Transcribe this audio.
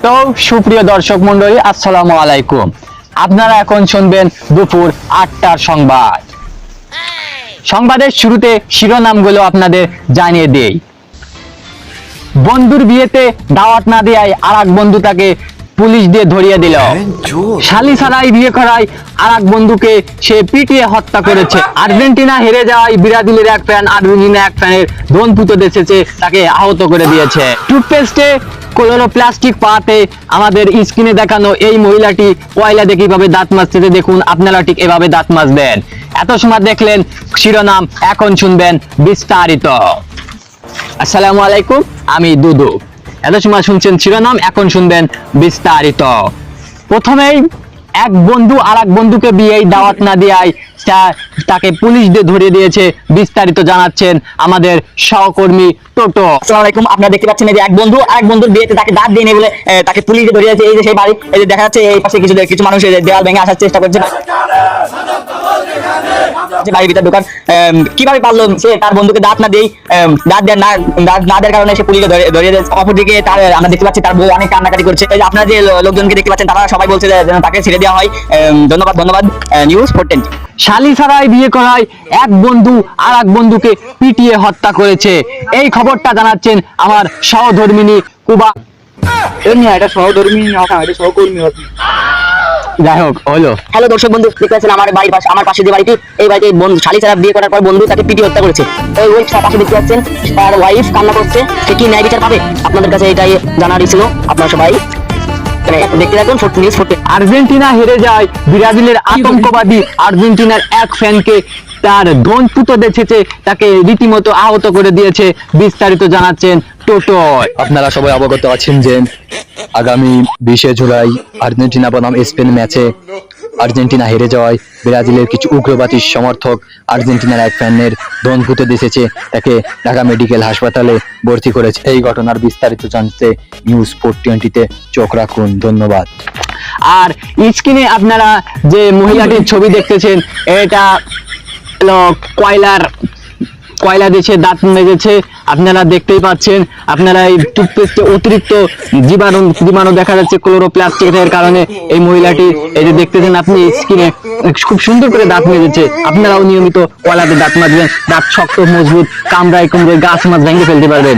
তো সুপ্রিয় দর্শক মন্ডলী, আসসালামু আলাইকুম। আপনারা এখন শুনবেন দুপুর 8টার সংবাদ। সংবাদের শুরুতে শিরোনামগুলো আপনাদের জানিয়ে দেই। বন্ধুর বিয়েতে দাওয়াত না দেয়ায় আর এক বন্ধু তাকে পুলিশ দিয়ে ধরিয়ে দিল। শালি ছাড়াই বিয়ে করায় আর এক বন্ধুকে সে পিটিয়ে হত্যা করেছে। আর্জেন্টিনা হেরে যাওয়ায় ব্রাজিলের এক ফ্যান আর্জেন্টিনা এক ফ্যানের ধন পুঁতে দেশেছে, তাকে আহত করে দিয়েছে। টুথপেস্টে ক্লোরোপ্লাস্টিক পাতে আমাদের স্ক্রিনে দেখানো এই মহিলাটি কয়লা দিয়ে কিভাবে দাঁত মাজতে, দেখুন আপনারা ঠিক এভাবে দাঁত মাজবেন। এত সময় দেখলেন শিরোনাম, এখন শুনবেন বিস্তারিত। আসসালামু আলাইকুম, আমি দুদু। এত সময় শুনছেন শিরোনাম, এখন শুনবেন বিস্তারিত। প্রথমেই এক বন্ধু আর এক বন্ধুকে বিয়ে দাওয়াত না দেওয়ায় তাকে পুলিশ দিয়ে ধরিয়ে দিয়েছে। বিস্তারিত জানাচ্ছেন আমাদের সহকর্মী টোটো। আসসালামু আলাইকুম। আপনারা দেখতে পাচ্ছেন এই যে এক বন্ধু আরেক বন্ধুর বিয়েতে তাকে দাঁত দিয়ে নেই বলে তাকে পুলিশ দিয়ে ধরিয়ে দিয়েছে। এই যে সেই বাড়ি, এই যে দেখা যাচ্ছে এই পাশে কিছু মানুষ এই যে দেওয়াল ভেঙে আসার চেষ্টা করছে। বাড়ির ভিতর দোকান কিভাবে পারলো সে তার বন্ধুকে দাঁত না দেই, দাঁত না দেওয়ার কারণে সে পুলিশে ধরিয়ে দেয়। অপরদিকে তার আমরা দেখতে পাচ্ছি তার বউ অনেক কান্নাকাটি করছে। এই যে আপনারা যে লোকজনকে দেখতে পাচ্ছেন তারা সবাই বলছে যেন তাকে ছেড়ে দেওয়া হয়। ধন্যবাদ নিউজ 410। শালি ছাড়াই বিয়ে করায় এক বন্ধু আর এক বন্ধুকে পিটিয়ে হত্যা করেছে। এই খবরটা জানাচ্ছেন আমার সহধর্মিনী কুবা। এটা সহধর্মী এটা সহকর্মী হবে। যাই হোক, হলো। হ্যালো দর্শক বন্ধু, দেখতে পাচ্ছেন আমার বাড়ির পাশে, আমার পাশে যে বাড়িটি, এই বাড়িতে বন্ধু শালি ছাড়া বিয়ে করার পর বন্ধু তাকে পিটিয়ে হত্যা করেছে। ওই পাশে দেখতে পাচ্ছেন তার ওয়াইফ কান্না করছে। সে কি ন্যায় বিচার পাবে? আপনাদের কাছে এটাই জানারই ছিল। আপনারা সবাই দেখতে থাকুন নিউজ 410। আর্জেন্টিনা হেরে যায় ব্রাজিলের আতঙ্কবাদী আর্জেন্টিনার এক ফ্যানকে তার ধন পুঁতে দেখেছে, তাকে রীতিমতো আহত করে দিয়েছে। বিস্তারিত জানাচ্ছেন টোটো। আপনারা সবাই অবগত আছেন যে আগামী 20 জুলাই আর্জেন্টিনা বনাম স্পেন ম্যাচে আর্জেন্টিনা হেরে যাওয়ায় ব্রাজিলের কিছু উগ্রবাদী সমর্থক আর্জেন্টিনার এক ফ্যানের ধন পুঁতে দিয়েছে, তাকে ঢাকা মেডিকেল হাসপাতালে ভর্তি করেছে। এই ঘটনার বিস্তারিত জানতে নিউজ 420-তে চোখ রাখুন। ধন্যবাদ। আর স্ক্রিনে আপনারা যে মহিলাটির ছবি দেখতেছেন, এটা কয়লা দেশে দাঁত মেজেছে। আপনারা দেখতেই পাচ্ছেন। আপনারা এই টুথপেস্টে অতিরিক্ত জীবাণু দেখা যাচ্ছে ক্লোরোপ্লাস্টিকের কারণে। এই মহিলাটি এই যে দেখতেছেন আপনি স্ক্রিনে, খুব সুন্দর করে দাঁত মেজেছে। আপনারাও নিয়মিত কয়লাতে দাঁত মাজবেন, দাঁত শক্ত মজবুত, কামড়ায় গাছ মাছ ভেঙে ফেলতে পারবেন।